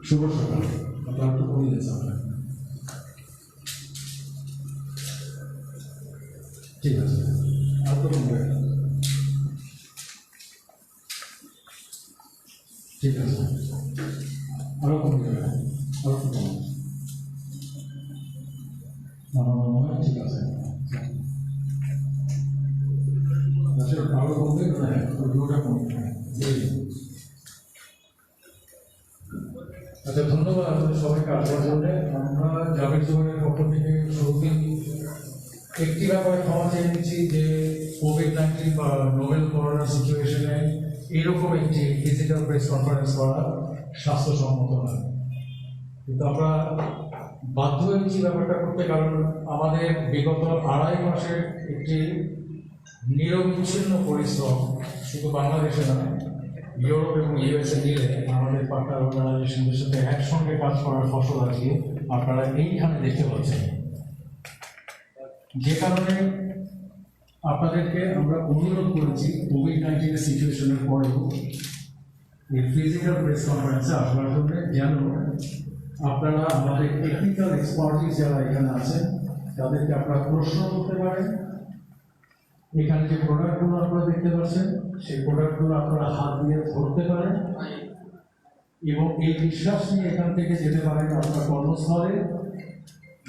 শুভ সকাল। আপনার একটু কমে গেছে আপনার, ঠিক আছে, আর তো কমবে, ঠিক আছে, আরো কমে যাবে, আরো একটু কমে, আমার মনে হয় ঠিক আছে, আরো কমবে, ওটা কমবে। আচ্ছা, ধন্যবাদ আপনাদের সবাইকে আসার জন্য। আমরা জাভেদ জুবাইরের পক্ষ থেকে শুরুতেই একটি ব্যাপারে ক্ষমা চেয়ে নিচ্ছি যে কোভিড-19 বা নোভেল করোনা সিচুয়েশনে এরকম একটি ডিজিটাল প্রেস কনফারেন্স করা স্বাস্থ্যসম্মত নয়, কিন্তু আমরা বাধ্য হয়েছি ব্যাপারটা করতে, কারণ আমাদের বিগত 2.5 মাসের একটি নিরবিচ্ছিন্ন পরিশ্রম শুধু বাংলাদেশে নয়, ইউরোপ এবং ইউএসএ মিলে আমাদের পার্টনার অর্গানাইজেশনদের সাথে একসঙ্গে কাজ করার ফসল আজকে আপনারা এইখানে দেখতে পাচ্ছেন। যে কারণে আপনাদেরকে আমরা অনুরোধ করেছি কোভিড-19 সিচুয়েশনের পরেও এই ফিজিক্যাল প্রেস কনফারেন্সে আসবার জন্য, যেন আপনারা আমাদের টেকনিক্যাল এক্সপার্টিস যারা এখানে আছেন তাদেরকে আপনারা প্রশ্ন করতে পারেন। এখানে যে প্রোডাক্টগুলো আপনারা দেখতে পাচ্ছেন সেই প্রোডাক্টগুলো আপনারা হাত দিয়ে ধরতে পারেন এবং এই বিশ্বাস নিয়ে এখান থেকে যেতে পারেন আপনার কর্মস্থলে,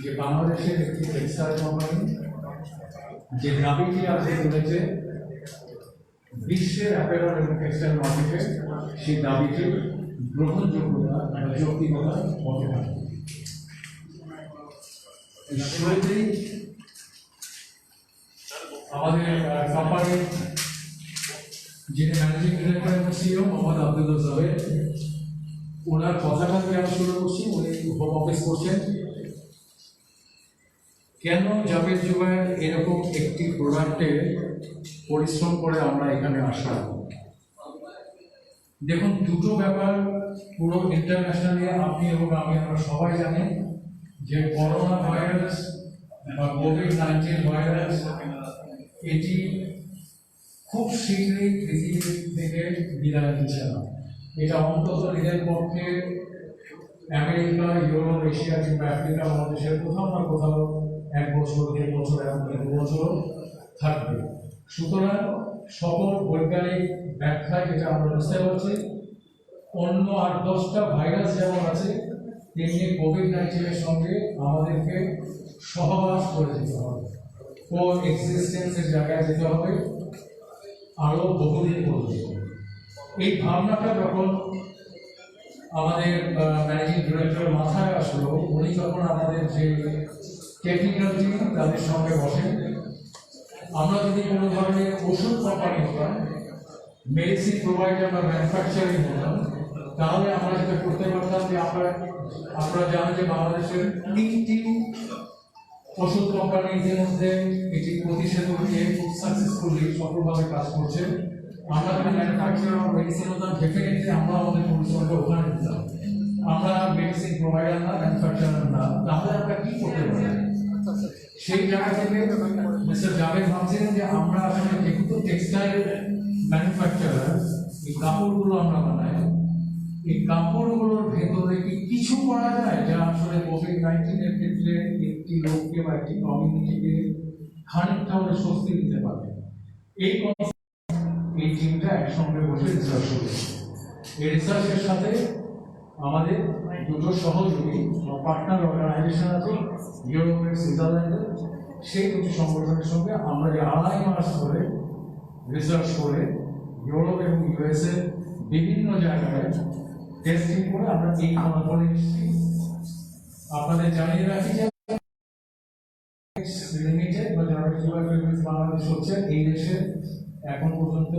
যে বাংলাদেশের একটি টেক্সটাইল কোম্পানি যে দাবিটি আজকে তুলেছে বিশ্বের অ্যাপারেল এবং টেক্সটাইল মার্কেটে, সেই দাবিটির গ্রহণযোগ্যতা যৌক্তিকতা হতে পারে। শুরুতেই আমাদের কোম্পানির যিনি ম্যানেজিং ডিরেক্টর এবং সিইও মোহাম্মদ আব্দুল জাভেদ, ওনার কথাটা আমি শুরু করছি। উনি হোম অফিস করছেন। কেন জাভেদ জুবাইর এরকম একটি প্রোডাক্টে পরিশ্রম করে আমরা এখানে আসলাম? দেখুন, দুটো ব্যাপার পুরো ইন্টারন্যাশনালি আপনি এবং আমি আমরা সবাই জানি যে করোনা ভাইরাস বা কোভিড-19 ভাইরাস এটি খুব শীঘ্রই পৃথিবী থেকে বিদায় নিচ্ছে না। এটা অন্তত নিজের পক্ষে আমেরিকা, ইউরোপ, এশিয়া কিংবা আফ্রিকা মহাদেশের কোথাও না কোথাও 1 বছর, 1.5 বছর, এমনকি 2 বছর থাকবে। সুতরাং সকল বৈজ্ঞানিক ব্যাখ্যায় যেটা আমরা বুঝতে পারছি, অন্য 8-10টা ভাইরাস যেমন আছে তেমনি কোভিড-19 সঙ্গে আমাদেরকে সহবাস করে যেতে হবে, কো এক্সিস্টেন্সের জায়গায় যেতে হবে আরো বহুদিন পর্যন্ত। এই ভাবনাটা যখন আমাদের ম্যানেজিং ডিরেক্টর মাথায় আসলো, উনি যখন আমাদের যে টেকনিক্যাল টিম তাদের সঙ্গে বসেন, আমরা যদি কোনো ধরনের ওষুধ কোম্পানি হতাম, মেডিসিন প্রোভাইডার বা ম্যানুফ্যাকচারিং হতাম, তাহলে আমরা যেটা করতে পারতাম যে আপনারা জানেন যে বাংলাদেশের 3টি ওষুধ কোম্পানি ইতিমধ্যে এটি প্রতিষেধক নিয়ে খুব সাকসেসফুলি সফলভাবে কাজ করছে। আমরা যদি ম্যানুফ্যাকচারার অফ মেডিসিন হতাম, ডেফিনেটলি আমরা আমাদের পরিশ্রমটা ওখানে দিতাম। আমরা মেডিসিন প্রোভাইডার না, ম্যানুফ্যাকচারার না, তাহলে আমরা কি করতে পারি? সেই জায়গা থেকে মিস্টার জাভেদ ভাবছিলেন যে আমরা আসলে যেহেতু টেক্সটাইল ম্যানুফ্যাকচারার, এই কাপড়গুলো আমরা বানাই, এই কাপড়গুলোর ভেতরে কি কিছু করা যায় যা আসলে কোভিড-19 এর ক্ষেত্রে একটি লোককে বা একটি কমিউনিটিকে খানিকটা হলে স্বস্তি দিতে পারে? এই টিমটা একসঙ্গে বসে রিসার্চ করেছে। এই রিসার্চের সাথে আমাদের দুটো সহযোগী পার্টনার অর্গানাইজেশন আছে ইউরোপের, সুইজারল্যান্ডের। সেই দুটি সংগঠনের সঙ্গে আমরা যে 2.5 মাস ধরে রিসার্চ করে ইউরোপ এবং ইউএসএ বিভিন্ন জায়গায় টেস্টিং করে আমরা এই ফলাফলে এসেছি। আপনাদের জানিয়ে রাখি যে লিমিটেড বা যারা বাংলাদেশ হচ্ছে এই দেশে এখন পর্যন্ত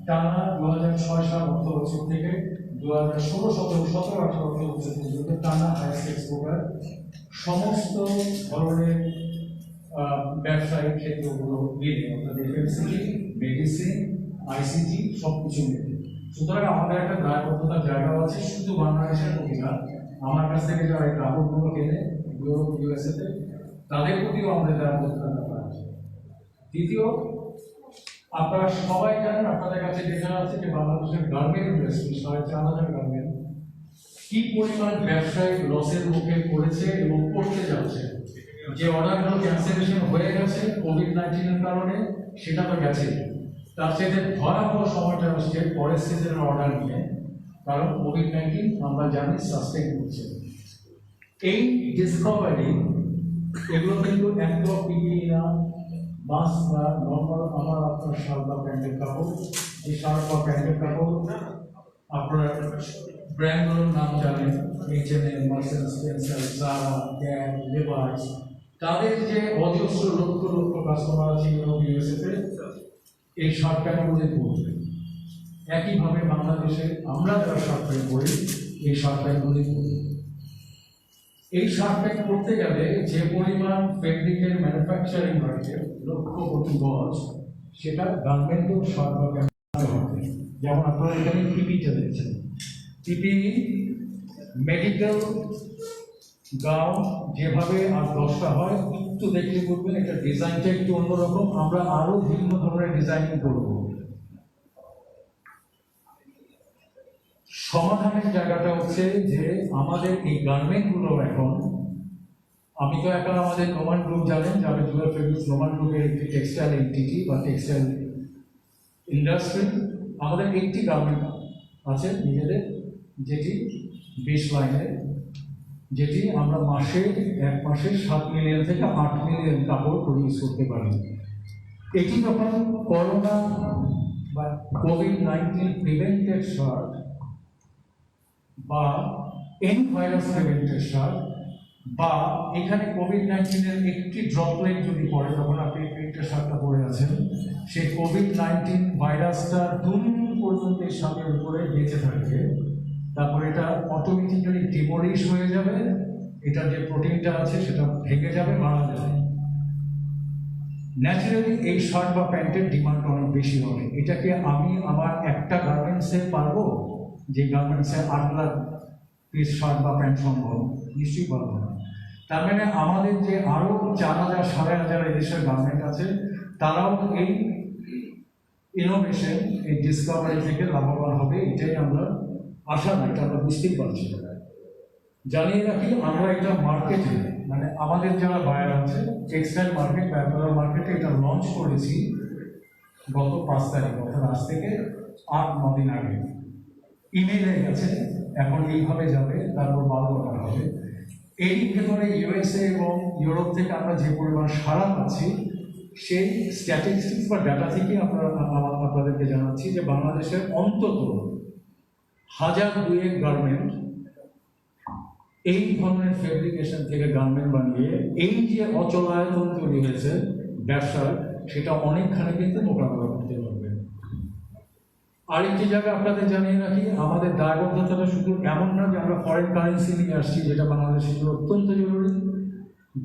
টানা 2006 সাল অর্থ বছর থেকে 2016, 17, 18 অর্থ বছর পর্যন্ত টানা হাইয়েস্ট এক্সপোর্টার সমস্ত ধরনের ব্যবসায়িক ক্ষেত্রগুলো মিলে, অর্থাৎ এফএমসিজি, মেডিসিন, আইসিটি সবকিছু মিলে। সুতরাং আমাদের একটা দায়বদ্ধতার জায়গা আছে, শুধু বাংলাদেশের প্রতি না, আমার কাছ থেকে যারা এই কাপড়গুলো কেনে ইউরোপ, ইউএসএতে তাদের প্রতিও আমাদের দায়বদ্ধতার ব্যাপার আছে। দ্বিতীয়, আপনারা সবাই জানেন, আপনাদের কাছে দেখা আছে যে বাংলাদেশের গার্মেন্ট ইন্ডাস্ট্রি 4,500 গার্মেন্ট কি পরিমাণ ব্যবসায়িক লসের মুখে পড়েছে এবং পড়তে যাচ্ছে। যে অর্ডারগুলো ক্যান্সেলেশন হয়ে গেছে কোভিড-19 এর কারণে, সেটা তো গেছে। তার সাথে ভয়াবহ সময়টা আসছে পরের সিজনের অর্ডার নিয়ে, কারণ কোভিড-19 আমরা জানি সাস্টেন করছে। এই ডিসকভারি এগুলো কিন্তু একদম পিপিই না, মাস্ক না, নর্মাল আমার আপনার শার্ট বা প্যান্টের কাপড়। এই শার্ট বা প্যান্টের কাপড় আপনার ব্র্যান্ডগুলোর নাম জানেন, H&M, মার্সেডিস স্পেন্সার, জারা, গ্যাপ, লেভাইস। তাদের যে অজস্র লক্ষ লক্ষ কাস্টমার আছে ইউরোপ, ইউএসএতে এই শার্ট প্যান্টগুলো পরবে। একইভাবে বাংলাদেশে আমরা যারা শার্ট প্যান্ট পরি এই শার্ট প্যান্টগুলি পরি। এই শার্ট প্যান্ট করতে গেলে যে পরিমাণ ফেব্রিকের ম্যানুফ্যাকচারিং রয়েছে লক্ষ কোটি গজ, সেটা গার্মেন্টও শার্ট বা প্যান্ট হবে। যেমন আপনারা এখানে পিপিটা দেখছেন, পিপি মেডিকেল গাউন যেভাবে আর 10টা হয়, একটু দেখলে বলবেন এটা ডিজাইনটা একটু অন্যরকম, আমরা আরো ভিন্ন ধরনের ডিজাইনিং করব। সমাধানের জায়গাটা হচ্ছে যে আমাদের এই গার্মেন্টগুলো এখন, আমি তো এখন আমাদের নোমান গ্রুপ জানেন, যাদের জুয়েল ফেব্রিক্স নোমান গ্রুপের একটি টেক্সটাইল এন্টিটি বা টেক্সটাইল ইন্ডাস্ট্রি, আমাদের একটি গার্মেন্ট আছে নিজেদের, যেটি 20 লাইনের, যেটি আমরা এক মাসে 7 মিলিয়ন থেকে 8 মিলিয়ন কাপড় প্রডিউস করতে পারি। এটি যখন করোনা বা কোভিড-19 প্রিভেন্টেড শার্ট বা এনি ভাইরাস প্রিভেন্টেড শার্ট, বা এখানে কোভিড-19 এর একটি ড্রপলেট যদি পড়ে, তখন আপনি প্রিন্টেড শার্টটা পরে আছেন, সেই কোভিড-19 ভাইরাসটা দূর পর্যন্ত এই শার্টের উপরে বেঁচে থাকবে। তারপর এটা অটোমেটিক্যালি ডিমোলিশ হয়ে যাবে, এটা যে প্রোটিনটা আছে সেটা ভেঙে যাবে, মারা যাবে। ন্যাচারালি এই শার্ট বা প্যান্টের ডিমান্ড অনেক বেশি হবে। এটাকে আমি আমার একটা গার্মেন্টসে পারবো, যে গার্মেন্টসে 8 লাখ পিস শার্ট বা প্যান্ট সম্ভব? নিশ্চয়ই পারবো না। তার মানে আমাদের যে আরো 4,000, 5,500 এদেশের গার্মেন্ট আছে, তারাও এই ইনোভেশন, এই ডিসকভারি থেকে লাভবান হবে, এটাই আমরা আশা না, এটা আমরা বুঝতেই পারছি। জানিয়ে রাখি, আমরা এটা মার্কেটে, মানে আমাদের যারা বায়ার আছে টেক্সটাইল মার্কেট বা অ্যাপারেল মার্কেটে এটা লঞ্চ করেছি গত 5 তারিখ, অর্থাৎ আজ থেকে 8-9 দিন আগে। ইমেইলে গেছে, এখন এইভাবে যাবে, তারপর বারবার হবে। এই ভেতরে ইউএসএ এবং ইউরোপ থেকে আমরা যে পরিমাণ সাড়া পাচ্ছি, সেই স্ট্যাটিস্টিক্স বা ডাটা থেকে আপনাদেরকে জানাচ্ছি যে বাংলাদেশের অন্তত 1000-2 গার্মেন্ট এই ধরনের ফেব্রিকেশন থেকে গার্মেন্ট বানিয়ে এই যে অচলায়তন তৈরি হয়েছে ব্যবসার, সেটা অনেকখানি কিন্তু মোকাবেলা করতে পারবে। আরেকটি জায়গা আপনাদের জানিয়ে রাখি, আমাদের দায়বদ্ধতাটা শুধু এমন না যে আমরা ফরেন কারেন্সি নিয়ে আসছি, যেটা বাংলাদেশের জন্য অত্যন্ত জরুরি।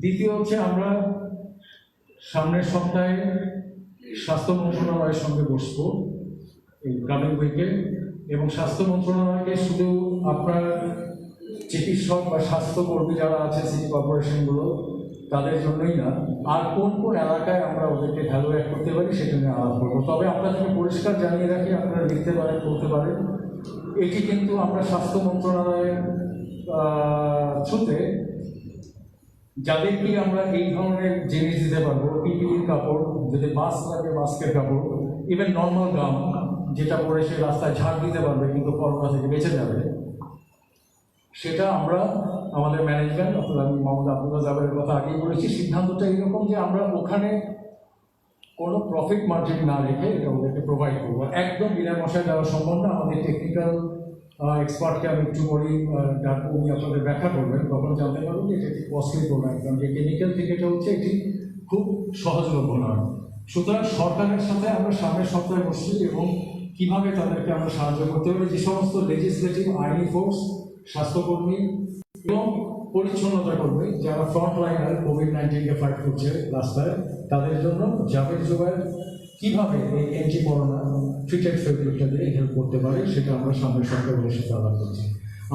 দ্বিতীয় হচ্ছে, আমরা সামনের সপ্তাহে স্বাস্থ্য মন্ত্রণালয়ের সঙ্গে বসবো এই কামিং উইকে, এবং স্বাস্থ্য মন্ত্রণালয়কে শুধু আপনার চিকিৎসক বা স্বাস্থ্যকর্মী যারা আছে সিটি কর্পোরেশনগুলো, তাদের জন্যই না, আর কোন কোন এলাকায় আমরা ওদেরকে ভ্যালুয়েট করতে পারি সেটা নিয়ে আলাপ করবো। তবে আপনাদেরকে পরিষ্কার জানিয়ে রাখি, আপনারা লিখতে পারেন, করতে পারেন, এটি কিন্তু আমরা স্বাস্থ্য মন্ত্রণালয়ের থ্রুতে যাদেরকে আমরা এই ধরনের জিনিস দিতে পারবো, পিপিইর কাপড়, যদি মাস্ক লাগে মাস্কের কাপড়, ইভেন নর্মাল গাম যেটা পরে সে রাস্তায় ঝাড় দিতে পারবে কিন্তু করোনা থেকে বেঁচে যাবে, সেটা আমরা আমাদের ম্যানেজমেন্ট অর্থাৎ আমি মোহাম্মদ আব্দুল্লাহ জাবেরের কথা আগেই বলেছি, সিদ্ধান্তটা এরকম যে আমরা ওখানে কোনো প্রফিট মার্জিন না রেখে এটা ওদেরকে প্রোভাইড করবো। একদম বিনা মশায় দেওয়া সম্ভব না। আমাদের টেকনিক্যাল এক্সপার্টকে আমি একটু পরেই ডাকবো, উনি আপনাদের ব্যাখ্যা করবেন, তখন জানতে পারবেন যে এটা একটি কস্টলি প্রোডাক্ট, কারণ যে কেমিক্যাল থেকে এটা হচ্ছে এটি খুব সহজলভ্য নয়। সুতরাং সরকারের সাথে আমরা সামনের সপ্তাহে বসছি এবং কীভাবে তাদেরকে আমরা সাহায্য করতে পারি, যে সমস্ত লেজিসলেটিভ আইনি ফোর্স, স্বাস্থ্যকর্মী এবং পরিচ্ছন্নতা কর্মী যারা ফ্রন্ট লাইনার কোভিড-19কে ফাইট করছে রাস্তায়, তাদের জন্য জাবের জোগাড় কীভাবে এই অ্যান্টি করোনা ট্রিটেড ফেব্রিকটা দিয়ে হেল্প করতে পারে সেটা আমরা সামনের সপ্তাহে সাথে আলাপ করছি।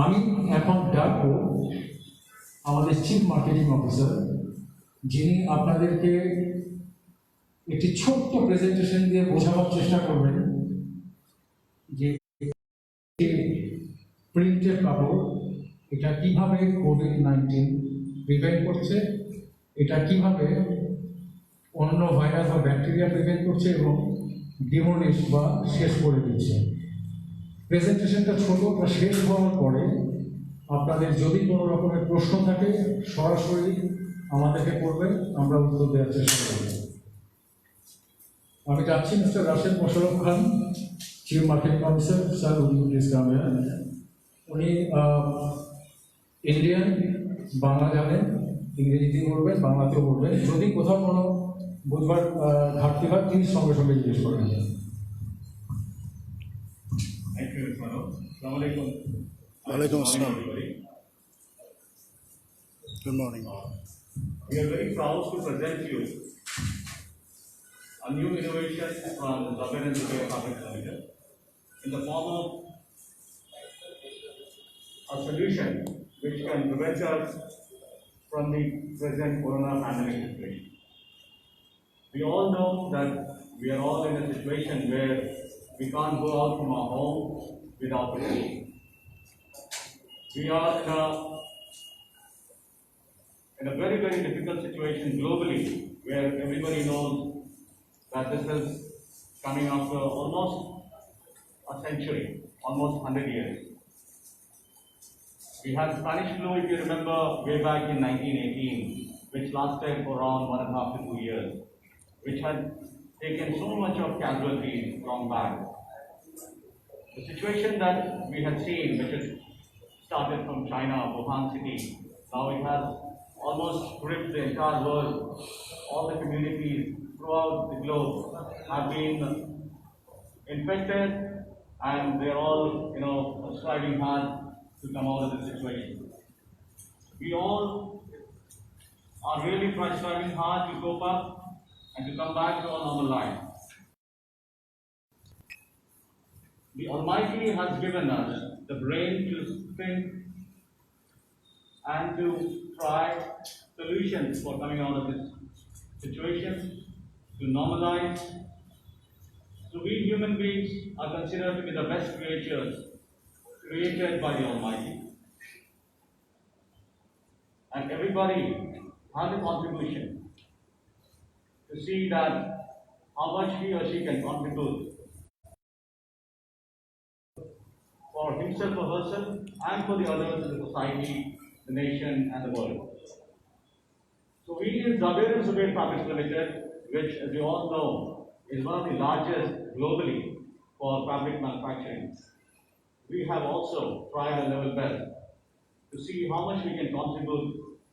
আমি এখন ডাকবো আমাদের চিফ মার্কেটিং অফিসার, যিনি আপনাদেরকে একটি ছোট্ট প্রেজেন্টেশন দিয়ে বোঝানোর চেষ্টা করবেন যে প্রিন্টের কাপড় এটা কিভাবে কোভিড-19 প্রিভেন্ট করছে, এটা কিভাবে অন্য ভাইরাস বা ব্যাকটেরিয়া প্রিভেন্ট করছে এবং ডিমোলিশ বা শেষ করে দিচ্ছে। প্রেজেন্টেশনটা ছোট, শেষ হওয়ার পরে আপনাদের যদি কোনো রকমের প্রশ্ন থাকে সরাসরি আমাদেরকে করবেন, আমরা উত্তর দেওয়ার চেষ্টা করব। আমি চাচ্ছি মিস্টার রাশেদ মোশাররফ খান, চিফ মার্কেটিং অফিসার, স্যার উনি উনি ইন্ডিয়ান, বাংলা জানেন, ইংরেজিতেও বলবেন, বাংলাতেও বলবেন। যদি কোথাও কোনো বুধবার ঘাটতি হয় তিনি সঙ্গে সঙ্গে জিজ্ঞেস করেন। Walaikum assalam. Good morning. We are very proud to present you a new innovation from Zaber and Zubair Fabrics Limited in the form of a solution which can prevent us from the present corona pandemic situation. We all know that we are all in a situation where we can't go out from our home without protection. We are in a very, very difficult situation globally, where everybody knows that this is coming after almost a century, almost 100 years. We had Spanish flu, if you remember, way back in 1918, which lasted for around 1.5 to 2 years, which had taken so much of casualties long back. The situation that we had seen, which is started from China, Wuhan city, now it has almost gripped the entire world. All the communities throughout the globe have been infected, and they're all, striving hard to come out of this situation. We all are really striving hard to cope up and to come back to our normal life. The Almighty has given us the brain to think and to try solutions for coming out of this situation, to normalize. So we human beings are considered to be the best creatures created by the Almighty. And everybody has a contribution to see that how much he or she can contribute for himself or herself and for the others in the society, the nation and the world. So we in Zaber and Zubair Fabrics Limited, which as you all know is one of the largest globally for fabric manufacturing, we have also tried our level best to see how much we can contribute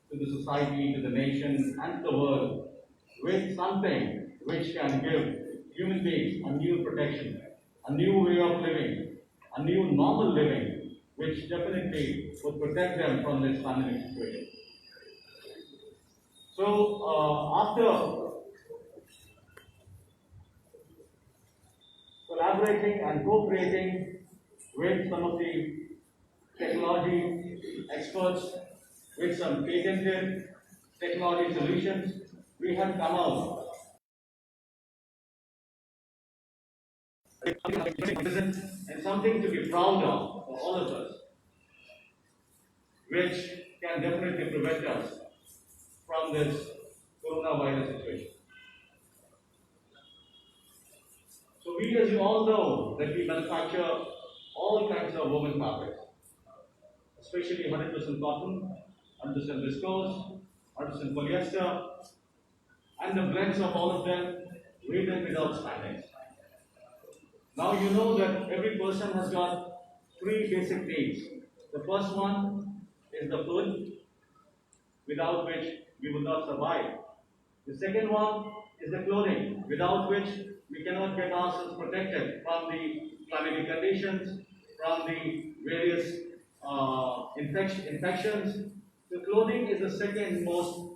to the society, to the nation and to the world with something which can give human beings a new protection, a new way of living, a new normal living, which definitely would protect them from this pandemic situation. So after collaborating and co-creating with some of the technology experts, with some patented technology solutions, we have come out and something to be proud of for all of us, which can definitely prevent us from this coronavirus situation. So we, as you all know, that we manufacture all kinds of woven fabrics, especially 100% cotton, 100% viscose, 100% polyester, and the blends of all of them with and without spandex. Now you know that every person has got three basic needs. The first one is the food, without which we will not survive. The second one is the clothing, without which we cannot get ourselves protected from the climatic conditions, from the various infections. The clothing is the second most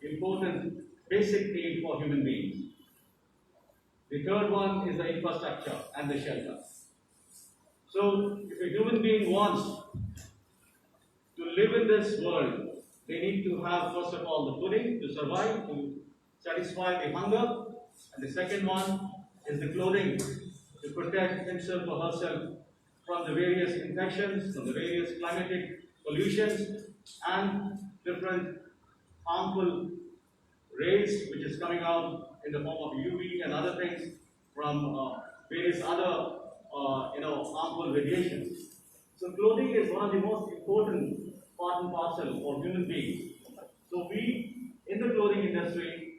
important basic need for human beings. The third one is the infrastructure and the shelter. So, if a human being wants to live in this world, they need to have, first of all, the fooding to survive, to satisfy the hunger. And the second one is the clothing to protect himself or herself from the various infections, from the various climatic pollutions, and different harmful rays which is coming out in the form of UV and other things from various other harmful radiations. So clothing is one of the most important part and parcel for human beings. So we in the clothing industry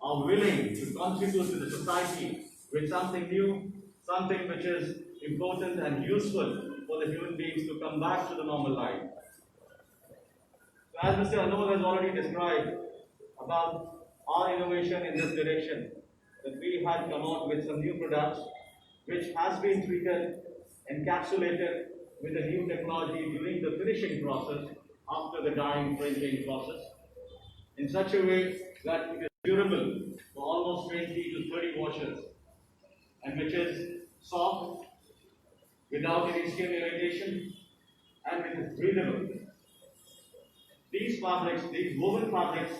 are willing to contribute to the society with something new, something which is important and useful for the human beings to come back to the normal life. So as Mr. Anmol has already described about our innovation in this direction, that we had come out with some new products which has been treated, encapsulated with a new technology during the finishing process after the dyeing printing process in such a way that it is durable for almost 20 to 30 washes and which is soft without any skin irritation and it is breathable. These fabrics, these woven fabrics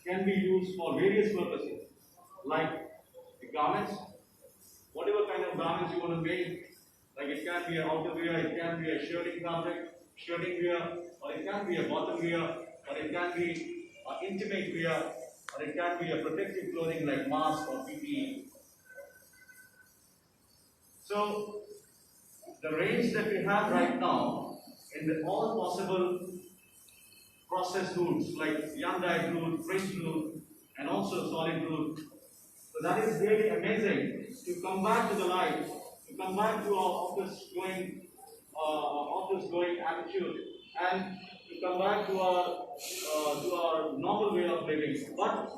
can be used for various purposes like the garments, whatever kind of garments you want to make, like it can be an outerwear, it can be a shirting fabric, shirting wear, or it can be a bottom wear, or it can be an intimate wear, or it can be a protective clothing like mask or PPE. So, the range that we have right now in the all possible processed goods like yarn-dyed root, print root, and also solid root. So that is really amazing to come back to the light, to come back to our office going attitude, and to come back to our normal way of living, but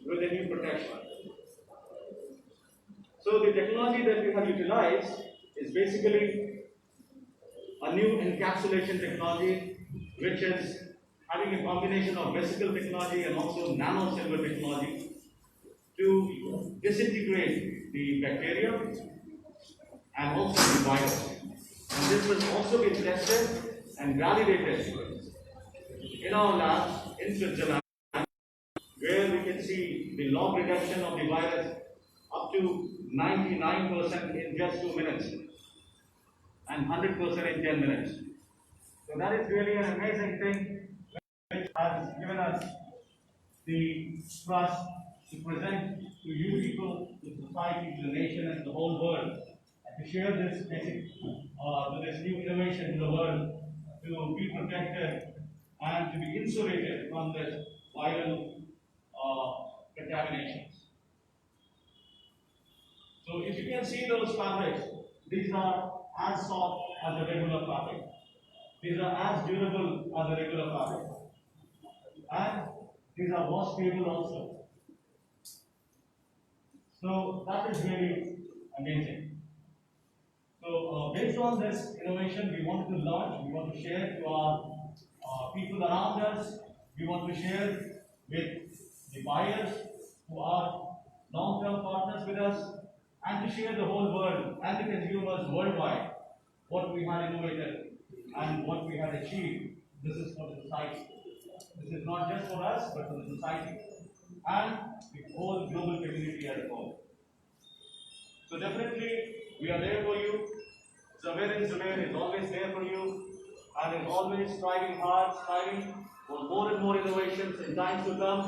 with a new protection. So the technology that we have utilized is basically a new encapsulation technology, which is having a combination of vesicle technology and also nano-silver technology to disintegrate the bacteria and also the virus. And this has also been tested and validated in our labs in Switzerland, where we can see the log reduction of the virus up to 99% in just 2 minutes and 100% in 10 minutes. So that is really an amazing thing which has given us the trust to present to you people, to society, to the nation, and to the whole world, and to share this basic, this new innovation to the world, to be protected and to be insulated from this viral contaminations. So if you can see those fabrics, these are as soft as a regular fabric. These are as durable as a regular fabric. And these are wash stable also. So that is really amazing. So based on this innovation, we want to launch, we want to share to our people around us, we want to share with the buyers who are long-term partners with us, and to share the whole world and the consumers worldwide what we have innovated and what we have achieved. This is for the society. This is not just for us, but for the society and the whole global community as a whole. Zubair is always there for you and is always striving hard, striving for more and more innovations in times to come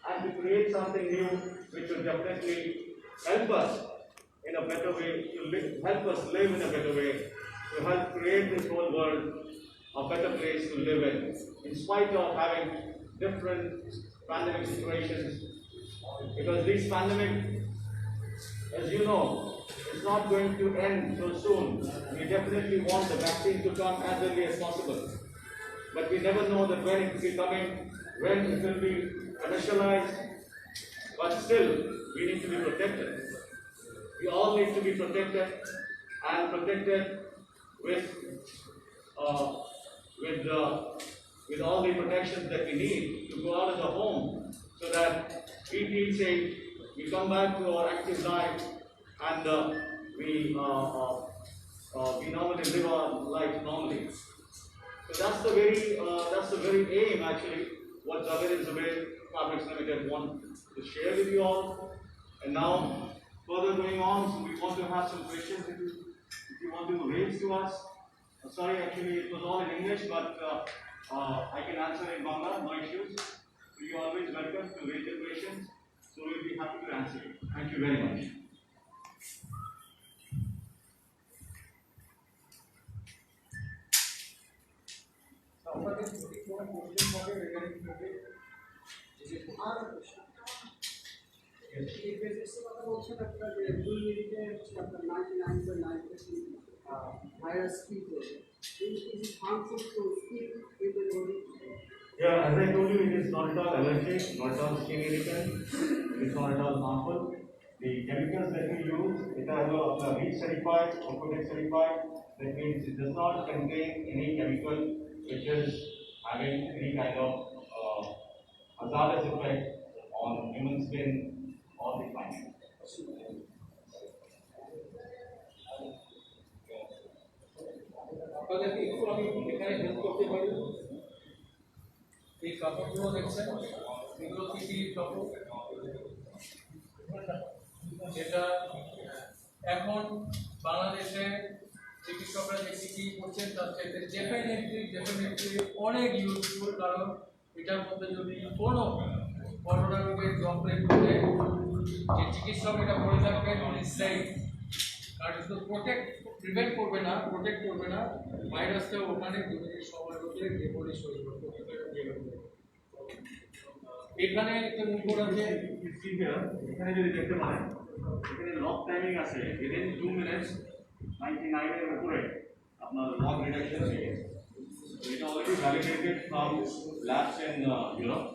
and to create something new which will definitely help us in a better way, help us live in a better way, to help create this whole world a better place to live in spite of having different pandemic situations. Because this pandemic, as you know, is not going to end so soon. We definitely want the vaccine to come as early as possible. But we never know that when it will be coming, when it will be commercialized. But still, we need to be protected. We all need to be protected and protected with all the protections that we need to go out of the home so that we feel safe, we come back to our active life and we normally live our life normally. So that's the very aim actually what Javed and Zubair Fabrics Limited want to share with you all. And now further going on, so we want to have some questions if you want to raise to us. Sorry, actually it was all in English, but I can answer in Bangla, no issues. So you're always welcome to raise your questions. So we'll be happy to answer you. Thank you very much. Virus people. Is it harmful to speak with the body? Yeah, as I told you, it is not at all allergic, not at all skin irritant, it is not at all harmful. The chemicals that we use, it are REACH certified or Protect certified. That means it does not contain any chemical which is having any kind of hazardous effect on human skin or the planet. আপনাদেরকে একটু আমি এখানে help করতে পারি। এই কাপড়গুলো দেখছেন, এগুলো কি কাপড়, যেটা এখন বাংলাদেশে চিকিৎসকরা যে কি করছেন তার থেকে ডেফিনেটলি অনেক ইউজফুল। কারণ এটার মধ্যে যদি কোনো করোনা রোগের যন্ত্রের মধ্যে যে চিকিৎসক এটা করে থাকবেন উনি সেফ। কারণ শুধু প্রিভেন্ট করবে না, প্রোটেক্ট করবে না, ভাইরাসটা ওখানে সময় হচ্ছে যে করে শরীর এখানে একটা মুখর আছে। এখানে যদি দেখতে পারেন, এখানে লক টাইমিং আছে within 2 minutes 99 এর উপরে আপনার লক রিডাকশন হয়ে গেছে। এটা already validated from labs in Europe.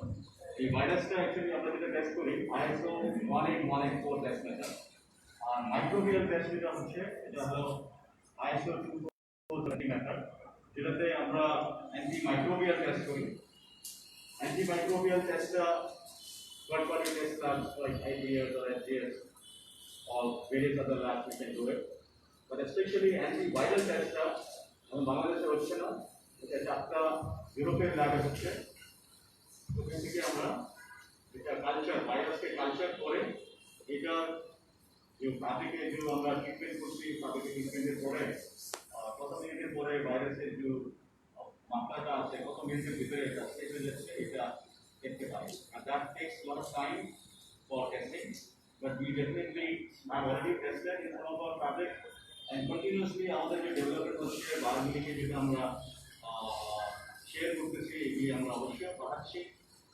এই ভাইরাসটা অ্যাকচুয়ালি আমরা যেটা টেস্ট করি ISO 18184 টেস্ট মেথড। আর মাইক্রোবিয়াল টেস্ট যেটা হচ্ছে এটা হলো ISO 2430 মেথড, যেটাতে আমরা অ্যান্টিমাইক্রোবিয়াল টেস্ট করি। Antimicrobial test, third-party test labs like IBS or SGS or various other labs we can do it. But especially antiviral test, Bangladesh হচ্ছে না, এটা চারটা ইউরোপিয়ান ল্যাবে হচ্ছে। ওখান থেকে আমরা এটা কালচার, ভাইরাসকে কালচার করে এটা যে ফ্যাব্রিকে যে আমরা ট্রিটমেন্ট করছি, ফ্যাব্রিকে ট্রিটমেন্টের পরে কত মিনিটের পরে ভাইরাসের যে মাত্রাটা আছে কত মিনিটের ভিতরে এটা শেষ হয়ে যাচ্ছে এটা দেখতে পাই। And that takes a lot of time for testing, but we definitely have already tested in some of our fabric and continuously আমাদের যে ডেভেলপমেন্ট হচ্ছে বারোমিলিকে যেটা আমরা শেয়ার করতেছি এগুলি আমরা অবশ্যই বাড়াচ্ছি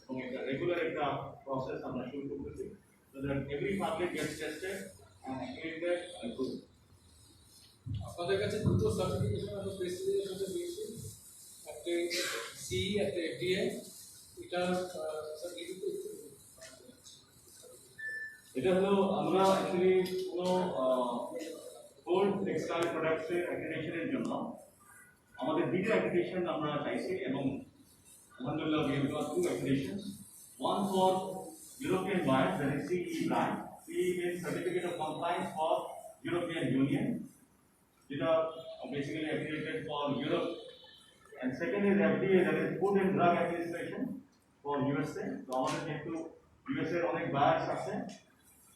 এবং এটা রেগুলার একটা প্রসেস আমরা শুরু করতেছি so that every fabric gets tested and accredited and approved. আপনাদের কাছে দুটো সার্টিফিকেশন আমরা প্রেসিডেন্টের সাথে পেয়েছি, একটা সি একটা FDA। এটা এটা হলো আমরা অ্যাকচুয়ালি কোনো গোল্ড টেক্সটাইল প্রোডাক্টসের অ্যাক্রিডিটেশনের জন্য আমাদের দুটো অ্যাক্রিডিটেশন আমরা চাইছি এবং আলহামদুলিল্লাহ we have got 2 accreditations. One for European buyers, that is CE brand. CE means Certificate of Compliance for European Union. যেটা basically accredited for Europe. And second is FDA, that is Food and Drug Administration for USA. তো আমাদের যেহেতু USA এর অনেক buyers আছে,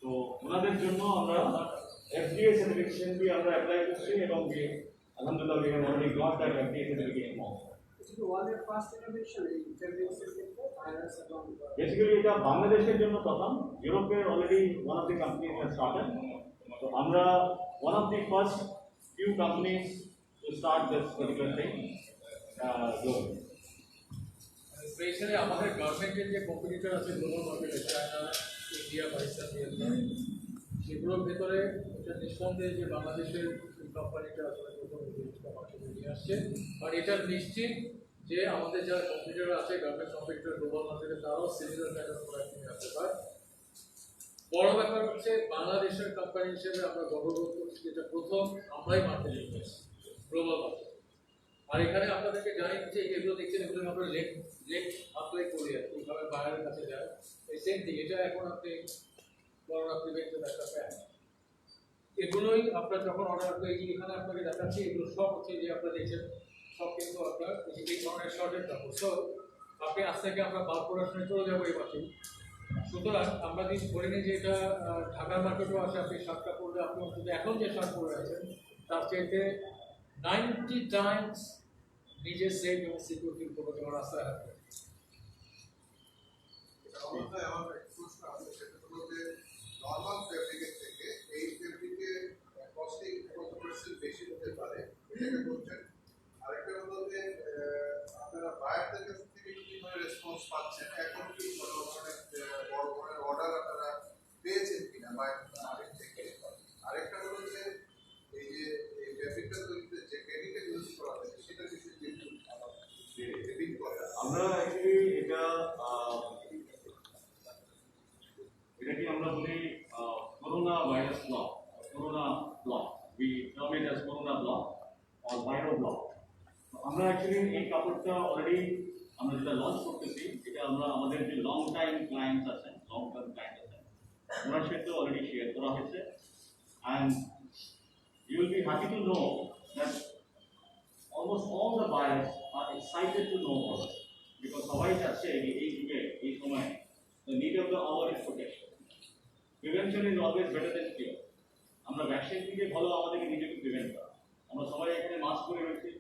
তো ওনাদের জন্য আমরা FDA সার্টিফিকেশন দিয়ে আমরা অ্যাপ্লাই করছি এবং Alhamdulillah, we have already got that FDA certificate now. It was their first innovation in introducing the virus around the world. Basically, এটা বাংলাদেশের জন্য প্রথম, ইউরোপের already one of the companies has started. So আমরা one of the first few companies to start this particular thing globally. Specially আমাদের গভর্নমেন্টের যে competitor আছে গ্লোবাল মার্কেটে, চায়না, ইন্ডিয়া, পাকিস্তান, ভিয়েতনাম, সেগুলোর ভেতরে এটা নিঃসন্দেহে যে বাংলাদেশের কোম্পানিটা আসলে প্রথম মার্কেটে নিয়ে আসছে। আর এটা নিশ্চিত যে আমাদের যারা কম্পিটিটর আছে গভর্নমেন্ট কম্পিটিটর গ্লোবাল মার্কেটে, তারাও সিমিলার কাইন্ড অফ প্রোডাক্ট নিয়ে আসতে পারে। বড় ব্যাপার হচ্ছে বাংলাদেশের কোম্পানি হিসেবে আমরা গর্ববোধ করছি, যেটা প্রথম আমরাই মার্কেটে নিয়ে এসেছি গ্লোবাল মার্কেটে। আর এখানে আপনাদেরকে জানি যে এগুলো দেখছেন, এগুলো আমরা লেট অ্যাপ্লাই করি আর এইভাবে বাইরের কাছে যায় এই সেম থিং। এটা এখন আপনি করোনা প্রিভেন্টিভ একটা প্যান, এগুলোই আপনার যখন অর্ডার করে এখানে আপনাকে দেখাচ্ছি, এগুলো সব হচ্ছে যে আপনারা দেখছেন সব কিন্তু আপনার এই ধরনের শর্টের কাপড়। সো আপনি আজ থেকে আমরা বাল্ক প্রোডাকশনে চলে যাবো এই মাসে। সুতরাং আমরা যদি ধরে নিই যে এটা ঢাকার মার্কেটেও আসে, আপনি শার্টটা পরলে আপনি অন্তত এখন যে শার্ট পরে আছেন তার চাইতে 90 টাইমস নিজে সেফ এবং সিকিউর ফিল করবো যখন রাস্তায় হাঁটবে। অবস্থায় আমার একটা প্রশ্ন আছে, সেটা হলো যে নর্মাল ফেব্রিকের থেকে এই ফেব্রিকে কস্টিং 1% বেশি হতে পারে, এটাকে বলছেন। আরেকটা হলো যে আপনারা বায়ারদের কাছ থেকে কি ধরনের রেসপন্স পাচ্ছেন, এখন কি কোনো ধরনের বড় ধরনের অর্ডার আপনারা পেয়েছেন কিনা বায়ার থেকে। আরেকটা হলো যে এই যে এই ফেব্রিকটা তৈরিতে যে কেমিক্যাল ইউজ করা হয় সেটা কিছু রিপিট করে আমরা অ্যাকচুয়ালি এটাকে আমরা বলি corona virus block, corona block, we term it as corona block or viro block. আমরা অ্যাকচুয়ালি এই কাপড়টা অলরেডি আমরা যেটা লঞ্চ করতেছি, এটা আমরা আমাদের যে লং টাইম ক্লায়েন্টস আছেন, লং টার্ম ক্লায়েন্ট আছেন, ওনার সাথে অলরেডি শেয়ার করা হয়েছে। And you will be happy to know that almost all the buyers are excited to know about it, because সবাই চাচ্ছে এই যুগে এই সময় the need of the hour is protection. Prevention is always better than cure. আমরা vaccine থেকে ভালো আমাদেরকে নিজেকে প্রিভেন্ট করা। আমরা সবাই এখানে মাস্ক পরে রয়েছি,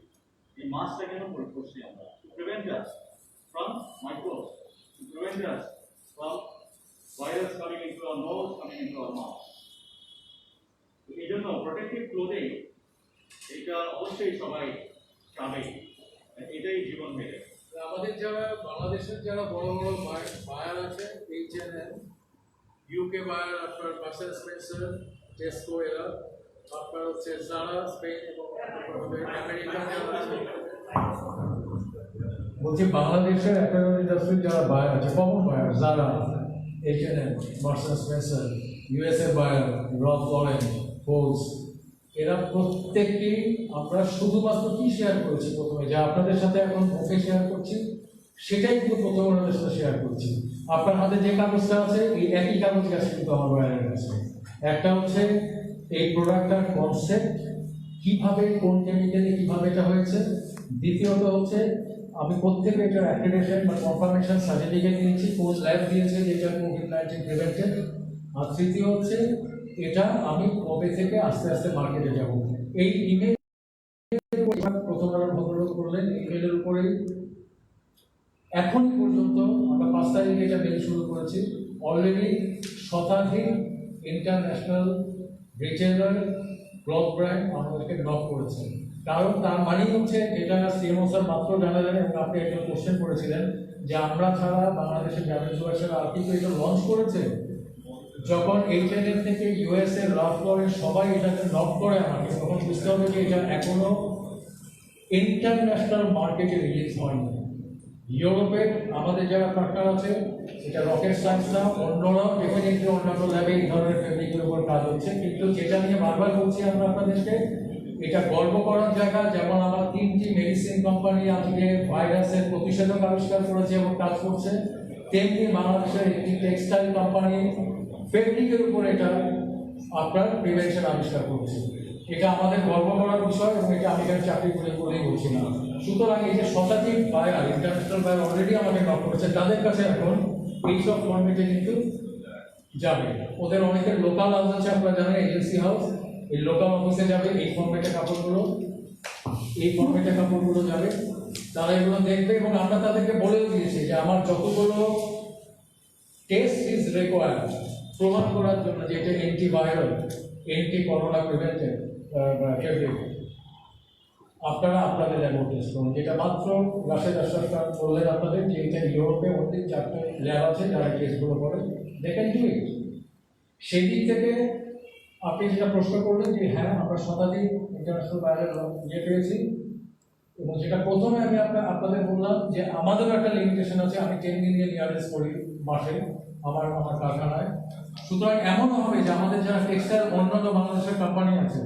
এই মাস্কটা কেন করছি আমরা? To prevent us from microbes, to prevent us from virus coming into our nose, coming into our mouth. এই জন্য প্রোটেক্টিভ ক্লোদিং এটা অবশ্যই সবাই চাবে, এটাই জীবন মেলে। আমাদের যারা বাংলাদেশের যারা বড় বড় বায়ার আছে, H&M, ইউকে বায়ার, আপনার মার্সেল স্পেন্সার, টেস্কো, এরা আপনার হচ্ছে জারা, স্পেন এবং আমেরিকান যারা আছে। বলছি বাংলাদেশের অ্যাপারেল ইন্ডাস্ট্রি যারা বায়ার আছে, common buyer, Zara, H&M, Marks Spencer, USA buyer, Ralph Lauren, হোলস, এরা প্রত্যেককেই আমরা শুধুমাত্র কি শেয়ার করেছি প্রথমে, যা আপনাদের সাথে এখন মুখে শেয়ার করছি সেটাই কিন্তু প্রথমে ওনাদের সাথে শেয়ার করছি। আপনার হাতে যে কাগজটা আছে এই একই কাগজ আছে কিন্তু আমার বায়ারের কাছে। একটা হচ্ছে এই প্রোডাক্টটার কনসেপ্ট, কিভাবে কোন কেমিক্যালে কিভাবে এটা হয়েছে। দ্বিতীয়ত হচ্ছে আমি প্রত্যেকে এটার অ্যাক্রেডিটেশন বা কনফার্মেশন সার্টিফিকেট নিয়েছি, কোন ল্যাব দিয়েছে যে এটা কোভিড-19 প্রিভেন্টেড। আর তৃতীয় হচ্ছে এটা আমি কবে থেকে আস্তে আস্তে মার্কেটে যাব। এই ইমেল প্রথমবার ভদ্রলোক করলেন, ইমেলের উপরেই এখনই পর্যন্ত আমরা 5 তারিখে এটা মেল শুরু করেছি। অলরেডি শতাধিক ইন্টারন্যাশনাল রিটেলার, ক্লথ ব্র্যান্ড আমাদেরকে নক করেছে। কারণ তার মানে হচ্ছে যেটা সিএমও স্যার মাত্র জানালেন এবং আপনি একটা কোশ্চেন করেছিলেন যে আমরা ছাড়া বাংলাদেশের গার্মেন্টস ওয়ার্কার আর কিন্তু এটা লঞ্চ করেছে। যখন H&M থেকে ইউএসএ, রাফ লরেন সবাই এটাকে নক করে আমাকে, তখন বুঝতে হবে যে এটা এখনো ইন্টারন্যাশনাল মার্কেটে রিলিজ হয়নি। ইউরোপের আমাদের যারা পার্টনার আছে, এটা রকেট সায়েন্স না, অন্যরাও ডেফিনেটলি অন্যান্য ল্যাবে এই ধরনের ফেব্রিকের উপর কাজ হচ্ছে। কিন্তু যেটা নিয়ে বারবার বলছি আমরা আপনাদেরকে, এটা গর্ব করার জায়গা। যেমন আমার 3টি মেডিসিন কোম্পানি আজকে ভাইরাসের প্রতিষেধক আবিষ্কার করেছে এবং কাজ করছে, তেমনি বাংলাদেশের একটি টেক্সটাইল কোম্পানি ফেব্রিকের উপর এটা আপনার প্রিভেনশন আবিষ্কার করছে। এটা আমাদের গর্ব করার বিষয় এবং এটা আমি এখানে চাকরি করে বলেই বলছি না। সুতরাং এই যে শতাধিক বায়ার, ইন্টারন্যাশনাল বায়ার অলরেডি আমাকে নক করেছে, তাদের কাছে এখন এইসব ফর্মেটে কিন্তু যাবে। ওদের অনেকের লোকাল হাউস আছে, আপনারা জানেন এজেন্সি হাউস, এই লোকাল অফিসে যাবে এই ফর্মেটে কাপড়গুলো। এই ফর্মেটে কাপড়গুলো যাবে, তারা এগুলো দেখবে এবং আমরা তাদেরকে বলেও দিয়েছি যে আমার যতগুলো টেস্ট ইজ রিকোয়ার্ড প্রমাণ করার জন্য যে এটা antiviral, anti corona preventive fabric, আপনারা আপনাদের ল্যাবও টেস্ট করুন। যেটা মাত্র রাশেদ আশরাফ বললেন আপনাদের যে এটা ইউরোপে অব্দি 4টে ল্যাব আছে যারা টেস্টগুলো করে, দেখেন ডু ইট। সেই দিক থেকে আপনি যেটা প্রশ্ন করলেন যে হ্যাঁ আমরা শতাধিক ইন্টারন্যাশনাল ভাইরাল ইয়ে পেয়েছি, এবং যেটা প্রথমে আমি আপনাদের বললাম যে আমাদেরও একটা লিমিটেশন আছে, আমি 10 মিলিয়ন ইয়ারেস করি মাসে আমার কারখানায়। সুতরাং এমনও হবে যে আমাদের যারা টেক্সটাইল অন্যান্য বাংলাদেশের কোম্পানি আছে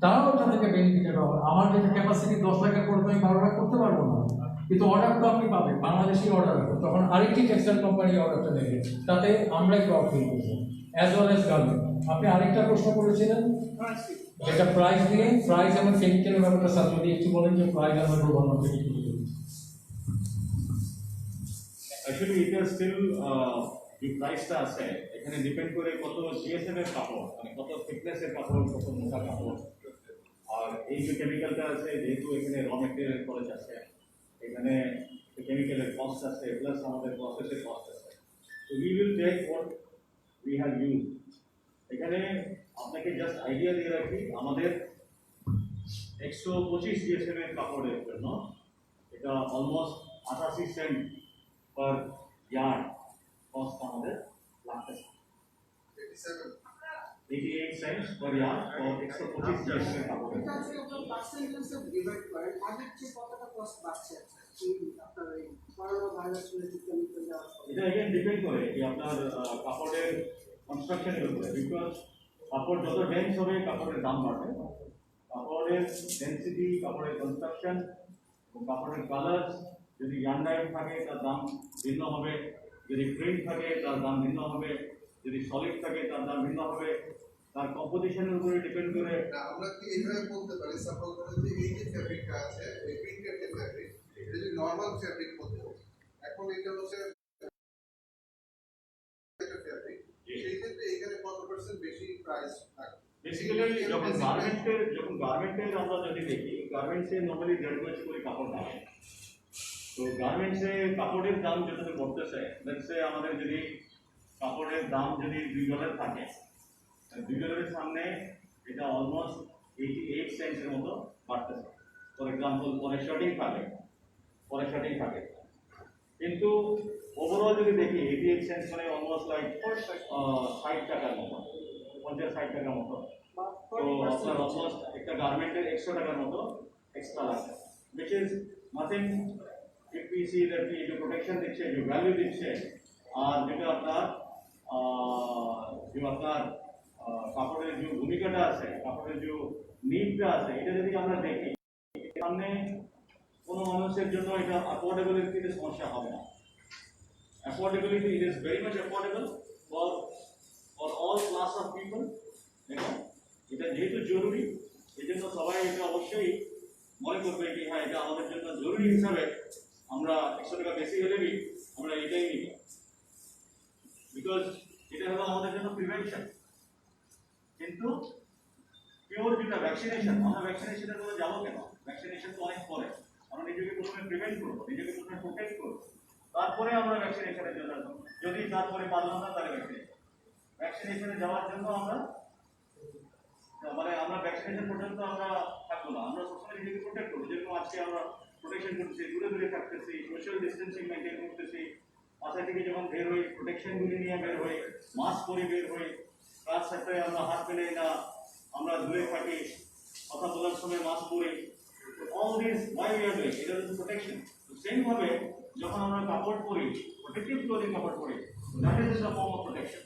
তারাও ওটা থেকে বেনিফিটেড হবে। আমার যেটা ক্যাপাসিটি 10 লাখের পরে আমি 12 লাখ করতে পারবো না, কিন্তু অর্ডার তো আপনি পাবেন, বাংলাদেশি অর্ডার হবে, তখন আরেকটি টেক্সটাইল কোম্পানি অর্ডারটা নেবে, তাতে আমরাই প্রফিট ফিল করবো অ্যাজ ওয়েল অ্যাজ গার্মেন্ট। আপনি আরেকটা প্রশ্ন করেছিলেন যেটা প্রাইস নিয়ে, প্রাইস এবং কেমিক্যালের ব্যাপারটা স্যার যদি একটু বলেন যে প্রাইস আমার প্রধানমন্ত্রী একটু বলুন। Actually, it is still the price টা আছে এখানে ডিপেন্ড করে কত জিএসএম এর কাপড়, মানে কত থিকনেস এর কাপড়, কত মোটা কাপড়। আর এই যে কেমিক্যালটা আছে, যেহেতু এখানে র মেটেরিয়াল খরচ আছে, এখানে কেমিক্যালের কস্ট আছে, প্লাস আমাদের প্রসেসের কস্ট আছে। তো we will take what we have use. এখানে আপনাকে জাস্ট আইডিয়া দিয়ে রাখি, আমাদের 125 জিএসএম এর কাপড়ের জন্য এটা অলমোস্ট 88 সেন্ট পার ইয়ার্ড কস্ট আমাদের লাগতেছে। 88 cents per yard for 125 GSM এর কাপড়। এটা যদি আপনার পার্সেন্টেজে ডিভাইড করেন আগের চেয়ে কতটা কস্ট বাড়ছে এই আপনার এই করোনা ভাইরাস রিলেটেড কেমিক্যাল দেওয়ার ফলে? এটা এগেন ডিপেন্ড করে কি আপনার কাপড়ের কনস্ট্রাকশনের উপরে, বিকজ কাপড় যত ডেন্স হবে কাপড়ের দাম বাড়বে। কাপড়ের ডেন্সিটি, কাপড়ের কনস্ট্রাকশন, কাপড়ের কালার, যদি ইয়ান্ডাইট থাকে তার দাম ভিন্ন হবে, যদি প্রিন্ট থাকে তার দাম ভিন্ন হবে, যদি সলিড থাকে তার দাম ভিন্ন হবে, তার কম্পোজিশনের উপরে ডিপেন্ড করে। না, আমরা কি এইভাবে বলতে পারি, সাপোজ ধরেন যে এই যে ফ্যাব্রিকটা আছে, এই প্রিন্টেড যে ফ্যাব্রিক, এটা যদি নর্মাল ফ্যাব্রিক হতো, এখন এটা হচ্ছে ফ্যাব্রিক, সেই ক্ষেত্রে এখানে কত পার্সেন্ট বেশি প্রাইস থাকে? বেসিক্যালি যখন গার্মেন্টের আমরা যদি দেখি, গার্মেন্টসে নর্মালি 1.5 গজ করে কাপড় থাকে। তো গার্মেন্টসে কাপড়ের দাম যতটা করতেছে, লেটসে আমাদের যদি কাপড়ের দাম যদি $2 থাকে, $2 সামনে এটা অলমোস্ট 88 সেন্টসের মতো বাড়তেছে। ফর এক্সাম্পল পরে শার্টিং থাকে, কিন্তু ওভারঅল যদি দেখি 88 সেন্টস মানে অলমোস্ট লাইক 60 টাকার মতো, 50-60 টাকার মতো। তো আপনার অলমোস্ট একটা গার্মেন্টের 100 টাকার মতো এক্সট্রা লাগছে, which is nothing if we see that যে প্রোটেকশন দিচ্ছে, যে ভ্যালু দিচ্ছে, আর যেটা আপনার কাপড়ের যে ভূমিকাটা আছে, কাপড়ের যে নিডটা আছে, এটা যদি আমরা দেখি, সামনে কোনো মানুষের জন্য এটা অ্যাফোর্ডেবিলিটিতে সমস্যা হবে না। Affordability it is very much affordable for all class of people. এটা যেহেতু জরুরি, এই জন্য সবাই এটা অবশ্যই মনে করবে কি হ্যাঁ এটা আমাদের জন্য জরুরি হিসাবে আমরা 100 টাকা বেশি হলেই আমরা এটাই নিব, বিকজ এটা হলো আমাদের জন্য প্রিভেনশন। কিন্তু পিওর যেটা ভ্যাকসিনেশন, আমরা ভ্যাকসিনেশনের জন্য যাবো কেন? ভ্যাকসিনেশন তো অনেক পরে, আমরা নিজেকে প্রথমে প্রিভেন্ট করবো, নিজেকে প্রথমে প্রোটেক্ট করবো, তারপরে আমরা ভ্যাকসিনেশনের জন্য যাবো। যদি তারপরে পারলাম না তাহলে ভ্যাকসিনেশনে যাওয়ার জন্য আমরা ভ্যাকসিনেশন পর্যন্ত আমরা থাকবো না, আমরা সবসময় নিজেকে প্রোটেক্ট করবো। যেরকম আজকে আমরা প্রোটেকশন করতেছি, দূরে থাকতেছি, সোশ্যাল ডিস্টেন্সিং মেনটেন করতেছি, বাসা থেকে যখন বের হই প্রোটেকশনগুলি নিয়ে বের হই, মাস্ক পরে বের হই, কার সাথে আমরা হাত ফেলে না, আমরা দূরে থাকি, কথা বলার সময় মাস্ক পরি। All this why we are doing, এটা হচ্ছে প্রোটেকশন। সেম ভাবে যখন আমরা কাপড় পরি, প্রোটেক্টিভ ক্লোদিং কাপড় পরি, that is the form of protection.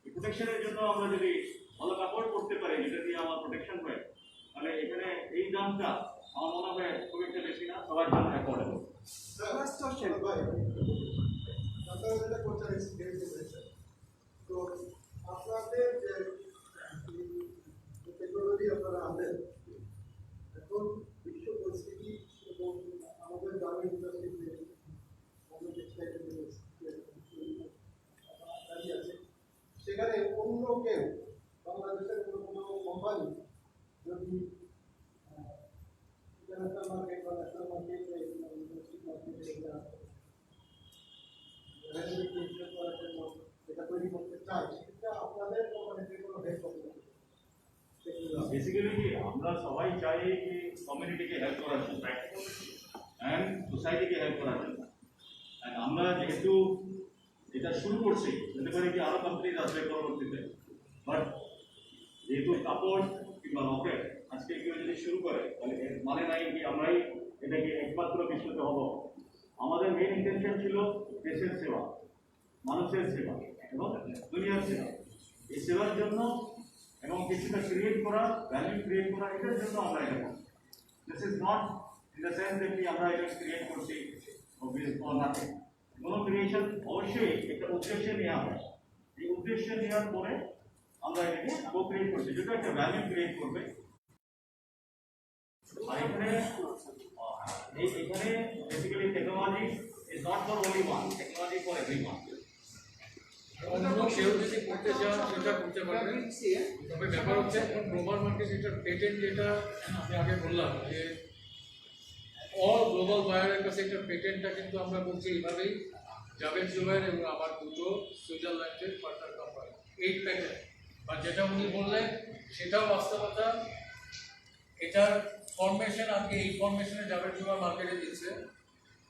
এই প্রোটেকশনের জন্য আমরা যদি ভালো কাপড় পরতে পারি, যেটা দিয়ে আমার প্রোটেকশন হয়, তাহলে এখানে এই দামটা আমার মনে হয় খুব একটা বেশি না, সবার জন্য অ্যাফোর্ডেবল। Last question. আপনারা যেটা করছেন এক্সপিরিয়েন্স হয়েছে, তো আপনাদের যে টেকনোলজি আপনারা আনলেন, এখন বিশ্ব পরিস্থিতি এবং আমাদের গ্রামীণ ইন্ডাস্ট্রিতে আমাদের টেক্সটাইল দাঁড়িয়ে আছে, সেখানে অন্য কেউ বাংলাদেশের কোনো কোম্পানি যদি বেসিক্যালি কি আমরা সবাই চাই কি কমিউনিটিকে হেল্প করার জন্য অ্যান্ড সোসাইটিকে হেল্প করার জন্য। অ্যান্ড আমরা যেহেতু এটা শুরু করছি, যাতে করে কি আরও কোম্পানি আসবে পরবর্তীতে, বাট যেহেতু কাপড় কিংবা রকেট আজকে কেউ যদি শুরু করে তাহলে এর মানে নাই কি আমরাই এটাকে একমাত্র বিশ্বতে হব। আমাদের মেইন ইন্টেনশন ছিল দেশের সেবা, মানুষের সেবা এবং দুনিয়ার সেবা। এই সেবার জন্য এবং কিছুটা ক্রিয়েট করা, ভ্যালু ক্রিয়েট করা, এটার জন্য আমরা এটা করছি। This is not in the sense যে আমরা এটা ক্রিয়েট করছি ফর নাথিং। কোনো ক্রিয়েশন অবশ্যই একটা উদ্দেশ্য নেওয়া হয়, এই উদ্দেশ্য নেওয়ার পরে আমরা এটাকে কো ক্রিয়েট করছি, যেটা একটা ভ্যালু ক্রিয়েট করবে। আর এখানে basically technology is not for only one, technology for everyone. অন্য কেউ যদি করতে চান সেটা করতে পারবেন, তবে ব্যাপার হচ্ছে এখন গ্লোবাল মার্কেট এটার পেটেন্ট, যেটা আমি আগে বললাম যে অল গ্লোবাল বায়ারের কাছে একটা পেটেন্টটা কিন্তু আমরা বলছি এইভাবেই, জাভেদ জুবায়ের এবং আমার দুটো সুইজারল্যান্ডের পার্টনার কোম্পানি, 8 পেটেন্ট। আর যেটা উনি বললেন সেটাও বাস্তবতা। এটার ফরমেশন আজকে এই ফরমেশনে জাভেদ জুবায়ের মার্কেটে দিচ্ছে,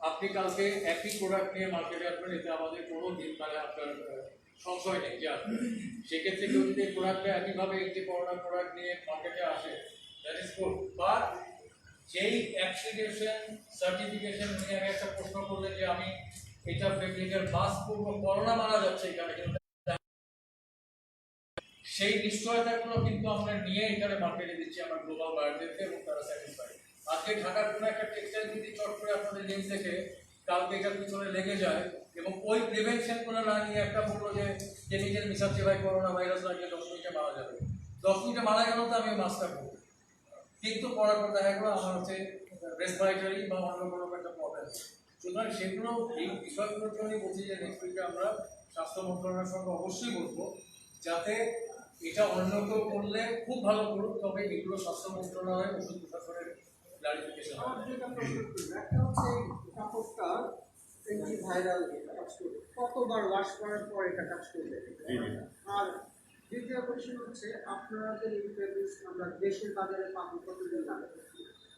আপনি কালকে একই প্রোডাক্ট নিয়ে মার্কেটে আসবেন, এতে আমাদের কোনো দিন মানে আপনার সংশয় নেই যে আসবে। সেক্ষেত্রে কেউ যদি প্রোডাক্টটা একইভাবে একটি প্রোডাক্ট নিয়ে মার্কেটে আসে, দ্যাট ইজ গুড। বাট যেই অ্যাক্রিডিটেশন সার্টিফিকেশন নিয়ে আগে একটা প্রশ্ন করলেন যে আমি এটা ফেব্রিকের মাস্ক করবো, করোনা মারা যাচ্ছে এখানে, কিন্তু সেই নিশ্চয়তাগুলো কিন্তু আমরা নিয়ে এখানে মার্কেটে দিচ্ছি আমরা গ্লোবাল বায়ারদেরকে, এবং তারা স্যাটিসফাইড। আজকে ঢাকার কোনো একটা টেক্সটাইল যদি চট করে আপনাদের জিনিস থেকে কালকে এটার পিছনে লেগে যায়, এবং ওই প্রিভেনশনগুলো না নিয়ে একটা বললো যে নিজের মিশাচ্ছে ভাই করোনা ভাইরাস লাগিয়ে 10 মিনিটে মারা যাবে, 10 মিনিটে মারা গেল তো আমি মাস্কটা করবো, কিন্তু পড়ার পর দেখা গেলো আমার হচ্ছে রেসপিরেটরি বা অন্য কোনো একটা প্রবলেম। সুতরাং সেগুলো এই বিষয়গুলোর জন্যই বলছি যে নেক্সট উইকে আমরা স্বাস্থ্য মন্ত্রণালয়ের সঙ্গে অবশ্যই বলবো, যাতে এটা অন্য কেউ করলে খুব ভালো করুক, তবে এগুলো স্বাস্থ্য মন্ত্রণালয় ওষুধ প্রশাসনের ক্লারিফিকেশন আমার যেটা প্রশ্ন করবো, একটা হচ্ছে এই কাপড়টা অ্যান্টিভাইরাল কাজ করবে, কতবার ওয়াশ করার পর এটা কাজ করবে। আর দ্বিতীয় কোয়েশ্চেন হচ্ছে আপনাদের ইন্টারভিউস আমরা দেশের বাজারে পাবো কতদিন লাগে,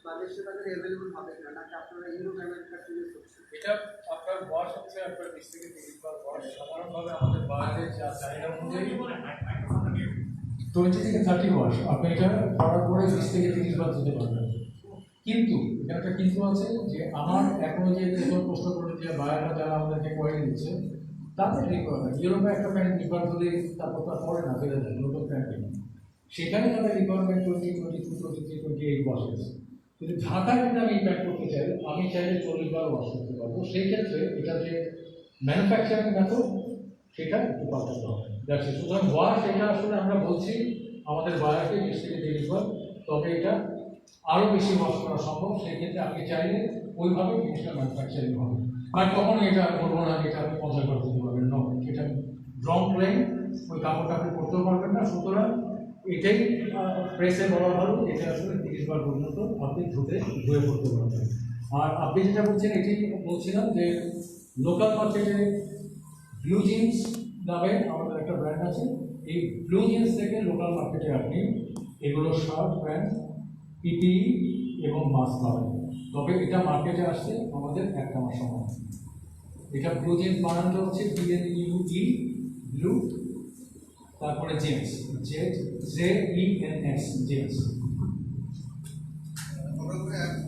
বা দেশের বাজারে অ্যাভেলেবল হবে না, নাকি আপনারা ইউরো ম্যানুফ্যাকচার ইউজ করছেন? এটা আপনার বয়স হচ্ছে আপনার 20 থেকে 30 বার বয়স, সাধারণভাবে আমাদের বাইরে যা চাহিদা অনুযায়ী 20 থেকে 30 বয়স আপনি এটা করার পরে 20 থেকে 30 বার দিতে পারবেন। কিন্তু এটা একটা কিন্তু আছে যে আমার এখনো যে প্রশ্ন করে যে বায়াররা যারা আমাদেরকে কোয়ারি দিচ্ছে তাদের রিকোয়ারমেন্ট, ইউরোপে একটা প্যান্ট রিকোয়ার হলে তারপর তার পরে না ফেলে দেয় নতুন প্যান্ট কিনে, সেখানে তাদের রিকোয়ারমেন্ট 20, 22, 23, 28 বছর। কিন্তু ঢাকায় যদি আমি প্যান্ট করতে চাই, আমি চাইলে 40 বার ওয়াশ করতে পারবো। সেই ক্ষেত্রে এটা যে ম্যানুফ্যাকচারিং মেথড সেটা একটু পাল্টাতে হবে। দেখছি সুতরাং ওয়াশ এটা আসলে আমরা বলছি আমাদের বায়ারকে 20 থেকে 30 বার, তবে এটা আরও বেশি ওয়াশ করা সম্ভব। সেক্ষেত্রে আপনি চাইলে ওইভাবে জিনিসটা ম্যানুফ্যাকচারিং হবে। আর কখনো এটা বলবো না এটা আপনি 50 বার দিতে পারবেন, ন, সেটা রং প্লেন, ওই কাপড়টা আপনি করতেও পারবেন না। সুতরাং এটাই প্রেসে বলা ভালো, এটা আসলে 30 বার পর্যন্ত আপনি ধুয়ে করতে পারবেন। আর আপনি যেটা বলছেন এটি বলছিলাম যে লোকাল মার্কেটে ব্লু জিন্স নামে আমাদের একটা ব্র্যান্ড আছে, এই ব্লু জিন্স থেকে লোকাল মার্কেটে আপনি এগুলো শার্ট, প্যান্ট, পিপিই এবং মাস্ক পাবেন। তবে এটা মার্কেটে আসছে আমাদের 1 মাস সময়। এটা ব্লু জিন্স বানানো হচ্ছে BLUE, ব্লু, তারপরে জিন্স, JENS, জিন্স।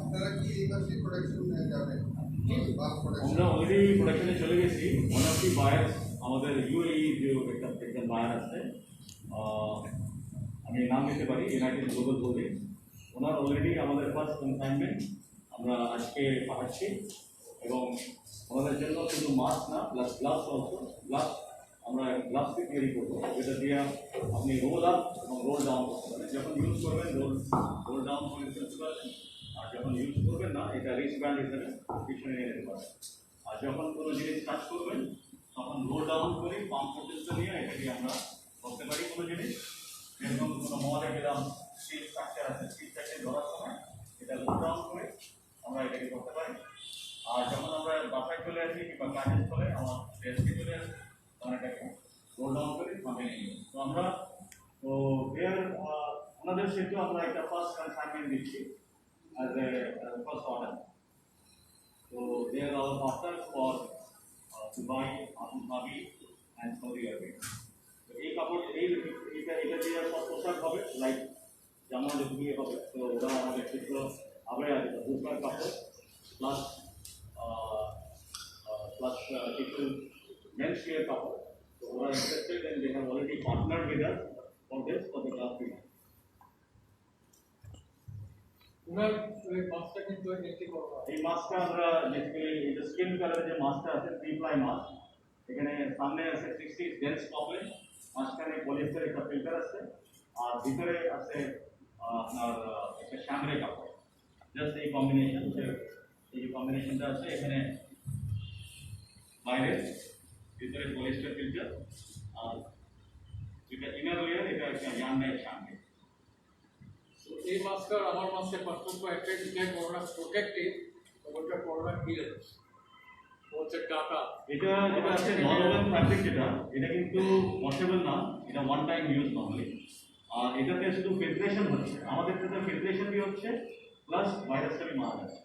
আপনারা কি এই মাসে প্রোডাকশন যাবেন? আমরা অলরেডি প্রোডাকশনে চলে গেছি। ওয়ান অফ দি বায়ার্স আমাদের ইউএই যে একটা বায়ার আছে, আমি নাম দিতে পারি, ইউনাইটেড গ্লোবাল হোল্ডিংস, ওনার অলরেডি আমাদের ফার্স্ট কনসাইনমেন্ট আমরা আজকে পাঠাচ্ছি, এবং ওনাদের জন্য শুধু মাস্ক না প্লাস গ্লাভস অলসো, গ্লাভস আমরা গ্লাভসকে তৈরি করবো, যেটা দিয়ে আপনি রোল আপ এবং রোল ডাউন করতে পারেন। যখন ইউজ করবেন রোল ডাউন করে চলতে পারবেন, আর যখন ইউজ করবেন না এটা রিস্ট ব্যান্ড হিসেবে পিছনে নিয়ে যেতে পারেন। আর যখন কোনো জিনিস কাজ করবেন তখন রোল ডাউন করে পাম্প পর্যন্ত নিয়ে এটাকে আমরা করতে পারি। কোনো জিনিস যেরকম কোনো মলে গেলাম, স্টিল স্ট্রাকচার আছে, স্টিলটাকে ধরার সময় এটা রোল ডাউন করে আমরা এটাকে করতে পারি। আর যখন আমরা বাসায় চলে আসি কিংবা কাজের ফলে আমার ডেস্কে চলে আসি, তখন এটাকে রোল ডাউন করে মাপে নিয়ে যাই। তো আমরা তো ওনাদের সেতু আমরা একটা ফার্স্ট কনসাইনমেন্ট দিচ্ছি as a first order. So they are our partners for Dubai, Abu Dhabi and Saudi Arabia. তো এই কাপড় এটা দিয়ে সব পোশাক হবে লাইক জামা যেগুলি হবে, তো ওরা আমাদের ক্ষেত্রে আবার বুঝবার কাপড় প্লাস কিছু মেন্স কেয়ার কাপড়। তো ওরা interested and they have already partner with us for this for the class period. ওনার ওই মাছটা কিন্তু এন্ট্রি করবো এই মাছটা আমরা বেসিক্যালি এটা স্কিন কালারের যে মাছটা আছে 3 প্লাই মাছ, এখানে সামনে আছে 60 ডেন্স পপলিন, মাঝখানে পলিস্টার একটা ফিল্টার আছে, আর ভিতরে আছে আপনার একটা শ্যামরে কাপড়। জাস্ট এই কম্বিনেশন, এই কম্বিনেশনটা আছে এখানে, বাইরে ভিতরে পলিস্টার ফিল্টার, আর যেটা ইনার লেয়ার এটা একটা ইয়ানের শ্যামরে। এই মাছটা আমার মাছের পার্থক্য একটাই, যেটা করোনা প্রোটেক্টিভ, ওটা করোনা ক্লিয়ারেন্স, হচ্ছে টাকা। এটা যেটা আছে নরমাল ফ্যাব্রিক, যেটা এটা কিন্তু ওয়াশেবল না, এটা ওয়ান টাইম ইউজ নর্মালি। আর এটাতে শুধু ফিল্ট্রেশন হচ্ছে, আমাদের ক্ষেত্রে ফিল্ট্রেশন भी হচ্ছে প্লাস ভাইরাসটা भी মারা যাচ্ছে।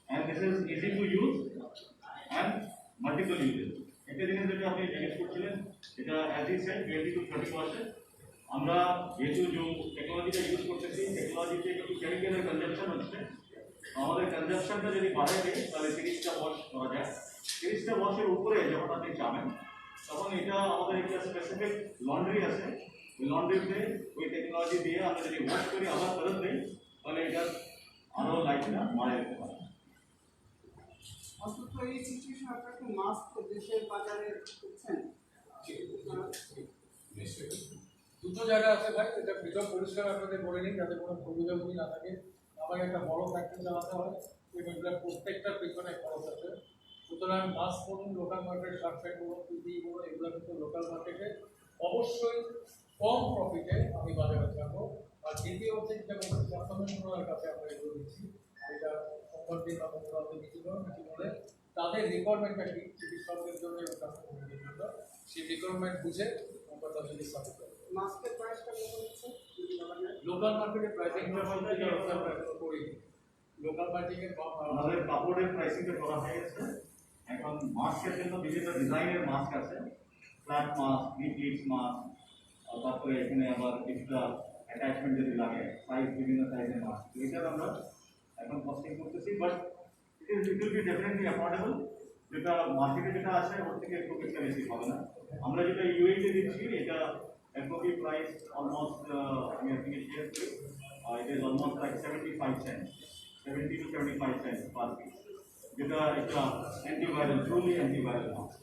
and this is easy to use and multiple uses. একটা জিনিস যেটা আপনি জিজ্ঞেস করছিলেন, এটা as you said 20 to 30%। আমরা যেহেতু যে টেকনোলজিটা ইউজ করতেছি, টেকনোলজিতে একটু কেমিক্যালের কনজাম্পশন হচ্ছে, আমাদের কনজাম্পশনটা যদি বাড়ায় দেয় তাহলে 30টা ওয়াশ করা যায়। 30টা ওয়াশের উপরে যখন আপনি যাবেন তখন এটা আমাদের একটা স্পেসিফিক লন্ড্রি আছে, ওই লন্ড্রিতে ওই টেকনোলজি দিয়ে আমরা যদি ওয়াশ করি আবার ফেরত দিই তাহলে এটা আরও লাইটটা মারা যেতে পারে। অন্তত এই সিচুয়েশন আপনাকে মাস্ক দেশের বাজারে করছেন দুটো জায়গা আছে ভাই, এটা ভিতর পরিষ্কার আপনাদের করে নিন যাতে কোনো ভুলবোঝাবুঝি না থাকে। আমাকে একটা বড় ফ্যাক্টরি চালাতে হয়, এগুলো প্রত্যেকটার পিছনে খরচ আছে। সুতরাং মাস্ক বলুন, লোকাল মার্কেট, শার্ট প্যান্ট বলুন, পিপি বলুন, এগুলো কিন্তু লোকাল মার্কেটে অবশ্যই কম প্রফিটে আমি বাজারে যাবো। আর দ্বিতীয় হচ্ছে যেটা স্বাস্থ্য মন্ত্রণালয়ের কাছে আমরা এগুলো দিচ্ছি, এটা সোমবার দিন বা মঙ্গলবার দিচ্ছিল নাকি বলে তাদের রিকোয়ারমেন্টটা কি চিকিৎসকদের জন্য এবং স্বাস্থ্যকর্মীদের জন্য, সেই রিকোয়ারমেন্ট বুঝে আমরা তাদের চিকিৎসা করতে হবে। মাস্কের প্রাইসটা কত হচ্ছে লোকাল মার্কেটে প্রাইসিং করি, লোকাল মার্কেটে আমাদের কাপড়ের প্রাইসিংটা করা হয়ে গেছে। এখন মাস্কের জন্য বিভিন্ন ডিজাইনের মাস্ক আছে, ফ্ল্যাট মাস্ক, লিপলিপস মাস্ক, তারপরে এখানে আবার এক্সট্রা অ্যাটাচমেন্ট যদি লাগে সাইজ, বিভিন্ন সাইজের মাস্ক, এটার আমরা এখন কস্টিং করতেছি। But it will be definitely affordable. যেটা মার্কেটে যেটা আছে ওর থেকে একটু বেশি হবে না। আমরা যেটা ইউএইতে দিচ্ছি এটা FOB price almost we have finished here. It is almost like 75 cents, 70 to 75 cents per piece. যেটা একটা antiviral, truly antiviral mask.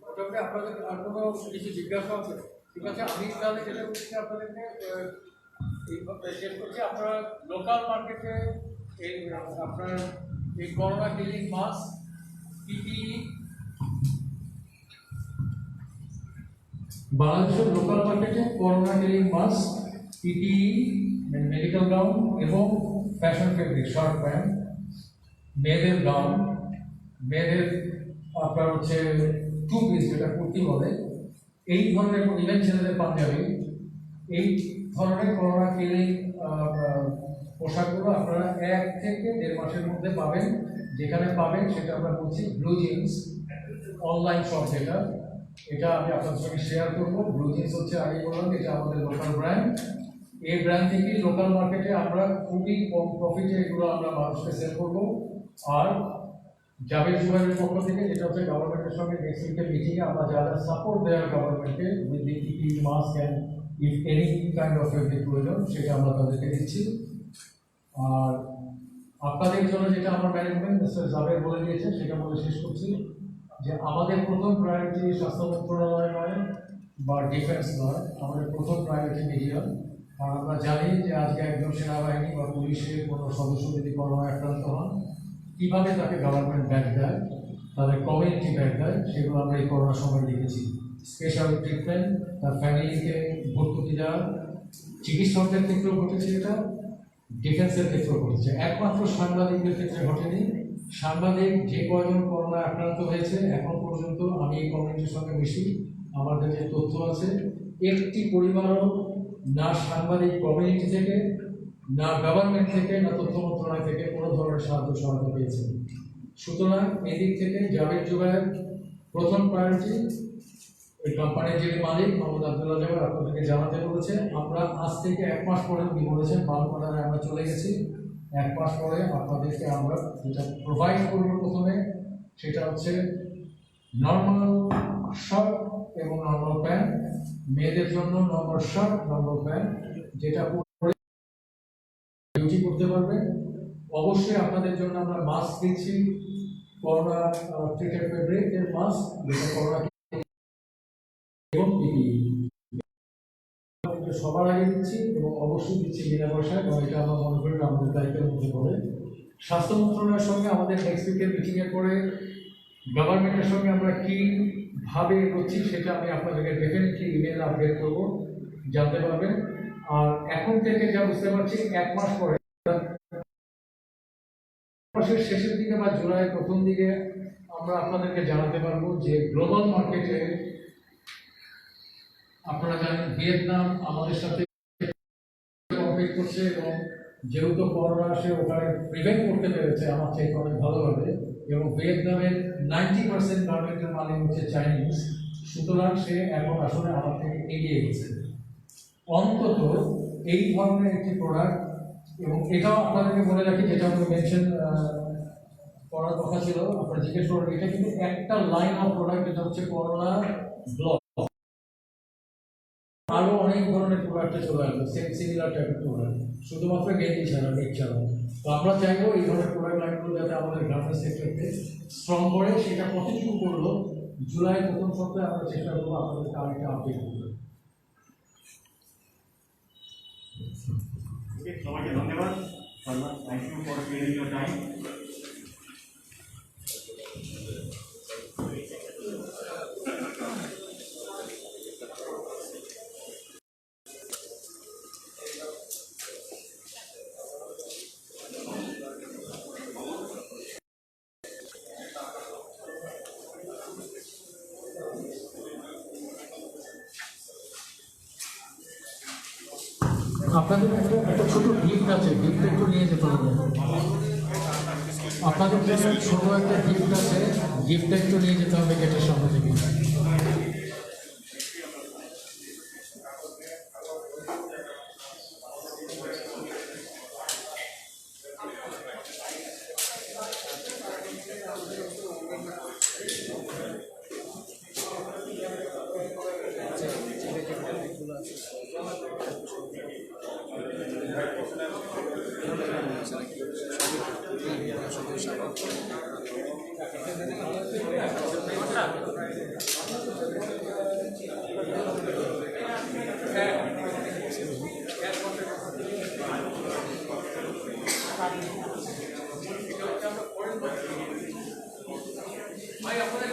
ওটাকে আপনাদের আর কোনো কিছু জিজ্ঞাসা আছে? ঠিক আছে, আমি তাহলে যেটা করছি আপনাদেরকে এইভাবে শেষ করছি। আপনারা লোকাল মার্কেটে এই আপনার এই করোনা কিলিং মাস্ক, পিপিই, বাংলাদেশের লোকাল মার্কেটে corona killing mask, PPE, medical gown এবং ফ্যাশন ফেব্রিক, শার্ট প্যান্ট, মেয়েদের গাউন, মেয়েদের আপনার হচ্ছে টু পিস যেটা কুর্তি বলে, এই ধরনের ইভেন ছেলেদের পাঞ্জাবি, এই ধরনের করোনা কিলিং পোশাকগুলো আপনারা 1 থেকে 1.5 মাসের মধ্যে পাবেন। যেখানে পাবেন সেটা আমরা বলছি ব্লু জিন্স অনলাইন শপ, যেটা এটা আমি আপনাদের সঙ্গে শেয়ার করবো। ব্লু জিন্স হচ্ছে আগে বললাম এটা আমাদের লোকাল ব্র্যান্ড। এই ব্র্যান্ড থেকে লোকাল মার্কেটে আমরা খুবই কম প্রফিটে এগুলো আমরা মানুষকে সেল করবো। আর জাভেদ জুবাইরের পক্ষ থেকে যেটা হচ্ছে গভর্নমেন্টের সঙ্গে নেক্সট উইকের মিটিংয়ে আমরা যারা সাপোর্ট দেওয়ার গভর্নমেন্টকে with the PP mask and if any kind of fabric প্রয়োজন সেটা আমরা তাদেরকে দিচ্ছি। আর আপনাদের জন্য যেটা আমার ম্যানেজমেন্ট মিস্টার জাভেদ বলে দিয়েছে সেটা বলে শেষ করছি যে আমাদের প্রথম প্রায়োরিটি স্বাস্থ্য মন্ত্রণালয় নয় বা ডিফেন্স নয়, আমাদের প্রথম প্রায়োরিটি মিডিয়া। আর আমরা জানি যে আজকে একজন সেনাবাহিনী বা পুলিশের কোনো সদস্য যদি করোনায় আক্রান্ত হন কীভাবে তাকে গভর্নমেন্ট ব্যাক দেয়, তাদের কমিউনিটি ব্যাক দেয়, সেগুলো আমরা এই করোনার সময় দেখেছি। স্পেশাল ট্রিটমেন্ট, তার ফ্যামিলিকে ভর্তুকি দেওয়া, চিকিৎসকদের ক্ষেত্রেও ঘটেছে, এটা ডিফেন্সের ক্ষেত্রেও ঘটেছে, একমাত্র সাংবাদিকদের ক্ষেত্রে ঘটেনি। সাংবাদিক যে কয়জন করোনা আক্রান্ত হয়েছে এখন পর্যন্ত আমি এই কমিউনিটির সঙ্গে মিশি, আমাদের যে তথ্য আছে একটি পরিবারও না সাংবাদিক কমিউনিটি থেকে, না গভর্নমেন্ট থেকে, না তথ্য মন্ত্রণালয় থেকে কোনো ধরনের সাহায্য সহায়তা পেয়েছে। সুতরাং এদিক থেকে জাভেদ জুবায়ের প্রথম প্রায়োরিটি, ওই কোম্পানির যিনি মালিক মোহাম্মদ আব্দুল্লাহ জুবায়ের আপনাদেরকে জানাতে বলেছে। আমরা আজ থেকে 1 মাস পরে উনি বলেছেন বালুকাটারে আমরা চলে গেছি, 1 মাস পরে আপনাদেরকে আমরা যেটা প্রোভাইড করবো প্রথমে সেটা হচ্ছে নর্মাল শার্ট এবং নর্মাল প্যান্ট, মেয়েদের জন্য নর্মাল শার্ট নর্মাল প্যান্ট যেটা ডিউটি করতে পারবে। অবশ্যই আপনাদের জন্য আমরা মাস্ক দিচ্ছি, করোনা ট্রিটেড ফেব্রিকের মাস্ক যেটা করোনা এবং পিপিই সবার আগে দিচ্ছি এবং অবশ্যই দিচ্ছি বিনা পয়সায়, এবং এটা আমরা মনে করি আমাদের দায়িত্বের মধ্যে পড়ে। স্বাস্থ্য মন্ত্রণালয়ের সঙ্গে আমাদের নেক্সট উইকের মিটিংয়ের পরে গভর্নমেন্টের সঙ্গে আমরা কীভাবে এগোচ্ছি সেটা আমি আপনাদেরকে ডেফিনেটলি ইমেল আপডেট করবো, জানতে পারবেন। আর এখন থেকে যা বুঝতে পারছি 1 মাস পরে মাসের শেষের দিকে বা জুলাই প্রথম দিকে আমরা আপনাদেরকে জানাতে পারবো যে গ্লোবাল মার্কেটে আপনারা জানেন ভিয়েতনাম আমাদের সাথে কম্পিট করছে, এবং যেহেতু করোনা সে ওখানে প্রিভেন্ট করতে পেরেছে আমার থেকে অনেক ভালোভাবে, এবং ভিয়েতনামের 90% গার্মেন্টের মালিক হচ্ছে চাইনিজ। সুতরাং সে এখন আসলে আমার থেকে এগিয়ে গেছে। অন্তত এই ধরনের একটি প্রোডাক্ট, এবং এটাও আপনাদেরকে বলে রাখি যেটা আমি মেনশন করার কথা ছিল, আপনারা জিজ্ঞেস করবেন, এটা কিন্তু একটা লাইন অফ প্রোডাক্ট, যেটা হচ্ছে করোনা ব্লক। আরো অনেক ধরনের প্রোডাক্টে চলে আসবে সিমিলার টাইপের প্রোডাক্ট, শুধুমাত্র গেঞ্জি ছাড়া, বেগ ছাড়া। তো আমরা চাইবো এই ধরনের প্রোডাক্ট লাইনগুলো যাতে আমাদের গার্মেন্টস সেক্টরকে স্ট্রং করে। সেটা কতটুকু করলো জুলাই প্রথম সপ্তাহে আমরা চেষ্টা করবো আপনাদেরকে আরেকটা আপডেট করবো। সবাইকে ধন্যবাদ। Thank you for spending your time. আপনাদের একটা ছোট গিফট আছে, গিফট একটু নিয়ে যেতে হবে। আপনাদের জন্য ছোট একটা গিফট আছে, গিফটটা একটু নিয়ে যেতে হবে গেটের সামনে থেকে। ভাই আপনাদের